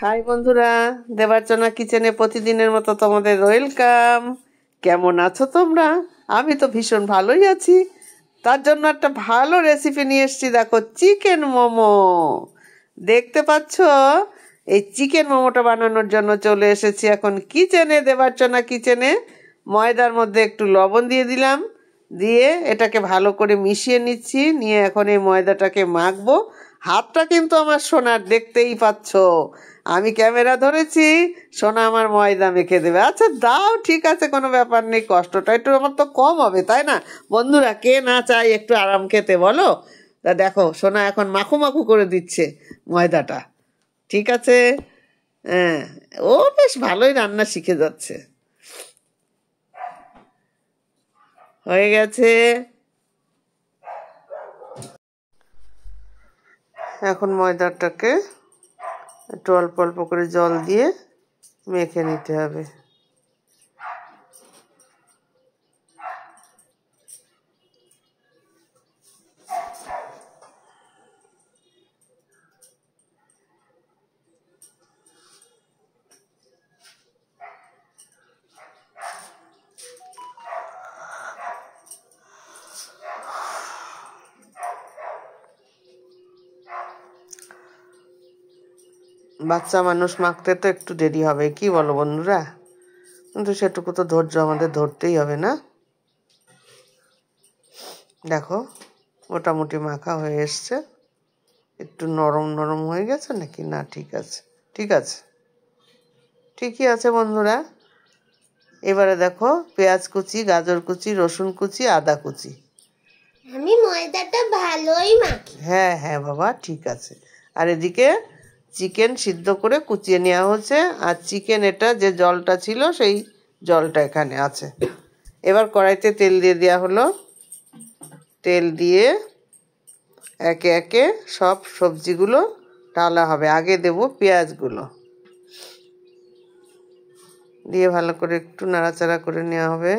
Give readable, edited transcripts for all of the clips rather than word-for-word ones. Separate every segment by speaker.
Speaker 1: High বন্ধুরা, দেবার্চনা কিচেনে প্রতিদিনের মতো তোমাদের ওয়েলকাম। কেমন আছো তোমরা? আমি তো ভীষণ ভালোই আছি। তার জন্য একটা ভালো রেসিপি নিয়ে এসেছি। দেখো, চিকেন মোমো। দেখতে পাচ্ছ? এই চিকেন মোমোটা বানানোর জন্য চলে এসেছি এখন কিচেনে, দেবার্চনা কিচেনে। ময়দার মধ্যে একটু লবণ দিয়ে দিলাম, দিয়ে এটাকে ভালো করে মিশিয়ে নিচ্ছি। নিয়ে এখন এই ময়দাটাকে মাখবো। হাতটা কিন্তু আমার সোনার, দেখতেই পাচ্ছ। আমি ক্যামেরা ধরেছি, সোনা আমার ময়দা মেখে দেবে। আচ্ছা দাও, ঠিক আছে, কোনো ব্যাপার নেই। কষ্টটা একটু আমার তো কম হবে, তাই না বন্ধুরা? কে না চাই একটু আরাম খেতে, বলো? তা দেখো, সোনা এখন মাখু মাখু করে দিচ্ছে ময়দাটা। ঠিক আছে, হ্যাঁ, ও বেশ ভালোই রান্না শিখে যাচ্ছে। হয়ে গেছে। এখন ময়দাটাকে একটু অল্প অল্প করে জল দিয়ে মেখে নিতে হবে। বাচ্চা মানুষ মাখতে তো একটু দেরি হবে, কি বলো বন্ধুরা? কিন্তু সেটুকু তো ধৈর্য আমাদের ধরতেই হবে, না? দেখো, মোটামুটি মাখা হয়ে এসছে। একটু নরম নরম হয়ে গেছে নাকি? না, ঠিক আছে, ঠিক আছে, ঠিকই আছে বন্ধুরা। এবারে দেখো, পেঁয়াজ কুচি, গাজর কুচি, রসুন কুচি, আদা কুচি।
Speaker 2: আমি ময়দাটা ভালোই মাখি।
Speaker 1: হ্যাঁ হ্যাঁ বাবা, ঠিক আছে। আর এদিকে চিকেন সিদ্ধ করে কুচিয়ে নেওয়া হচ্ছে। আর চিকেন, এটা যে জলটা ছিল সেই জলটা এখানে আছে। এবার কড়াইতে তেল দিয়ে দেওয়া হলো। তেল দিয়ে একে একে সব সবজিগুলো ঢালা হবে। আগে দেব পেঁয়াজগুলো, দিয়ে ভালো করে একটু নাড়াচাড়া করে নেওয়া হবে।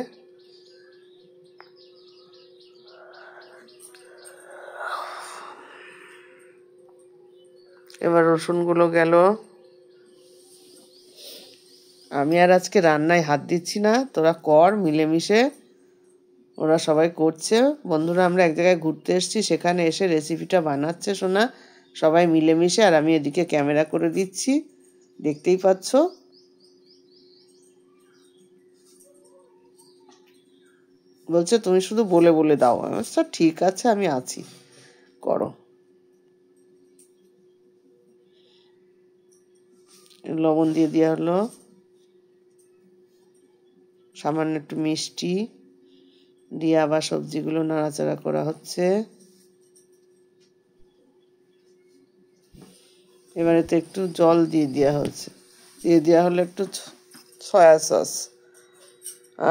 Speaker 1: এবার রসুনগুলো গেল। আমি আর আজকে রান্নায় হাত দিচ্ছি না, তোরা কর মিলেমিশে। ওরা সবাই করছে। বন্ধুরা, আমরা এক জায়গায় ঘুরতে এসেছি, সেখানে এসে রেসিপিটা বানাচ্ছে শোনা, সবাই মিলেমিশে। আর আমি এদিকে ক্যামেরা করে দিচ্ছি, দেখতেই পাচ্ছ। বলছে তুমি শুধু বলে বলে দাও। আচ্ছা ঠিক আছে, আমি আছি, করো। লবণ দিয়ে দেওয়া হলো, সামান্য একটু মিষ্টি দিয়ে আবার সবজিগুলো নাড়াচাড়া করা হচ্ছে। এবারে তো একটু জল দিয়ে দেওয়া হচ্ছে। দিয়ে দেওয়া হলো একটু সয়া সস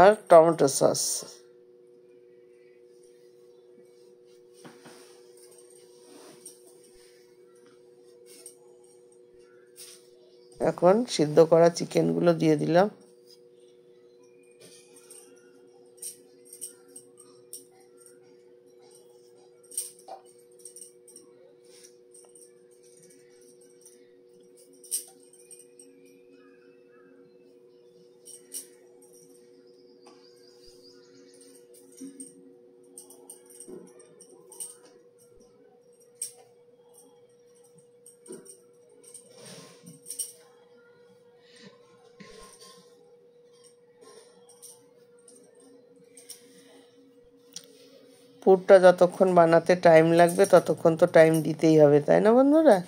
Speaker 1: আর টমেটো সস। এখন সিদ্ধ করা চিকেনগুলো দিয়ে দিলাম। পুরটা যতক্ষণ বানাতে টাইম লাগবে ততক্ষণ তো টাইম দিতেই হবে, তাই না বন্ধুরা?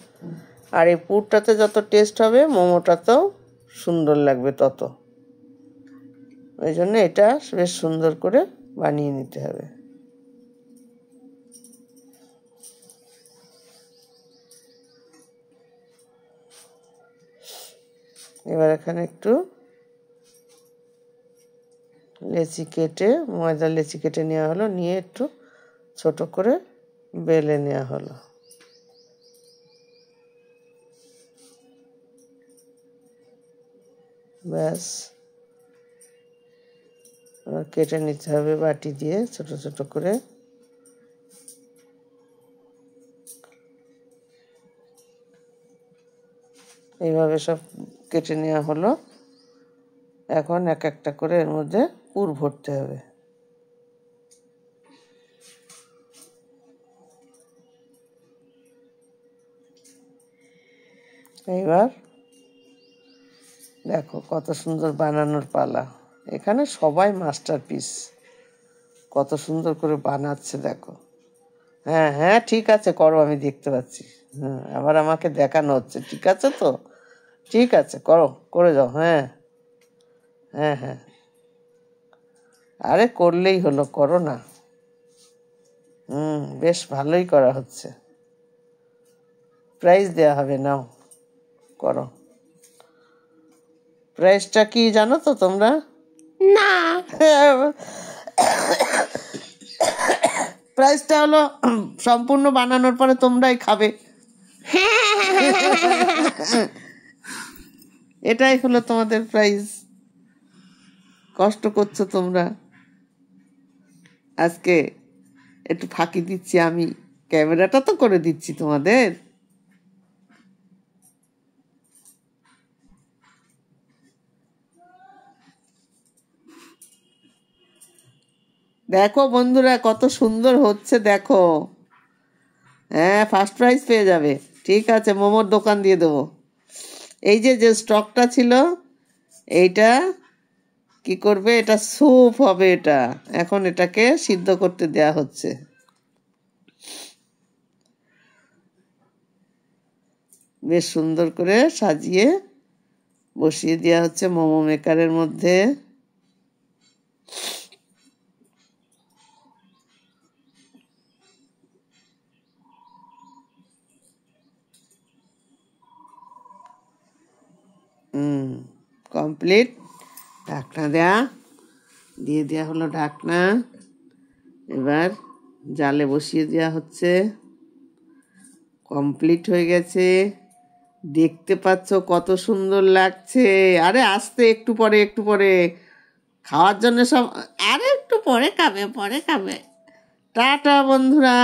Speaker 1: আর এই পুরটাতে যত টেস্ট হবে, মোমোটাতেও সুন্দর লাগবে তত। ওই জন্য এটা বেশ সুন্দর করে বানিয়ে নিতে হবে। এবার এখানে একটু লেচি কেটে, ময়দা লেচি কেটে নেওয়া হলো, নিয়ে একটু ছোট করে বেলে নেওয়া হলো। ব্যাস, কেটে নিতে হবে বাটি দিয়ে ছোট ছোট করে। এইভাবে সব কেটে নেওয়া হলো। এখন এক একটা করে এর মধ্যে পুর ভরতে হবে। এইবার দেখো কত সুন্দর বানানোর পালা। এখানে সবাই মাস্টারপিস, কত সুন্দর করে বানাচ্ছে দেখো। হ্যাঁ হ্যাঁ ঠিক আছে, করো, আমি দেখতে পাচ্ছি। হ্যাঁ, আবার আমাকে দেখানো হচ্ছে। ঠিক আছে তো, ঠিক আছে, করো, করে যাও। হ্যাঁ হ্যাঁ হ্যাঁ, আরে করলেই হলো, করো না। বেশ ভালোই করা হচ্ছে। প্রাইজ দেয়া হবে, নাও করো। প্রাইজটা কি জানো তো তোমরা?
Speaker 2: না।
Speaker 1: প্রাইজটা হলো সম্পূর্ণ বানানোর পরে তোমরাই খাবে। এটাই হলো তোমাদের প্রাইজ। কষ্ট করছো তোমরা। আজকে একটু ফাঁকি দিচ্ছি আমি, ক্যামেরাটা তো করে দিচ্ছি তোমাদের। দেখো বন্ধুরা কত সুন্দর হচ্ছে, দেখো। হ্যাঁ, ফার্স্ট প্রাইজ পেয়ে যাবে। ঠিক আছে, মোমোর দোকান দিয়ে দেবো। এই যে যে স্টকটা ছিল, এইটা কি করবে, এটা স্যুপ হবে। এটা এখন এটাকে সিদ্ধ করতে দেয়া হচ্ছে। বেশ সুন্দর করে সাজিয়ে বসিয়ে দেওয়া হচ্ছে মোমো মেকারের মধ্যে। কমপ্লিট। ঢাকনা দিয়ে দেওয়া হলো ঢাকনা। এবার জালে বসিয়ে দেওয়া হচ্ছে। কমপ্লিট হয়ে গেছে। দেখতে পাচ্ছ কত সুন্দর লাগছে। আরে আস্তে, একটু পরে, একটু পরে খাওয়ার জন্য সব। আরে একটু পরে খাবে, পরে খাবে। টাটা বন্ধুরা।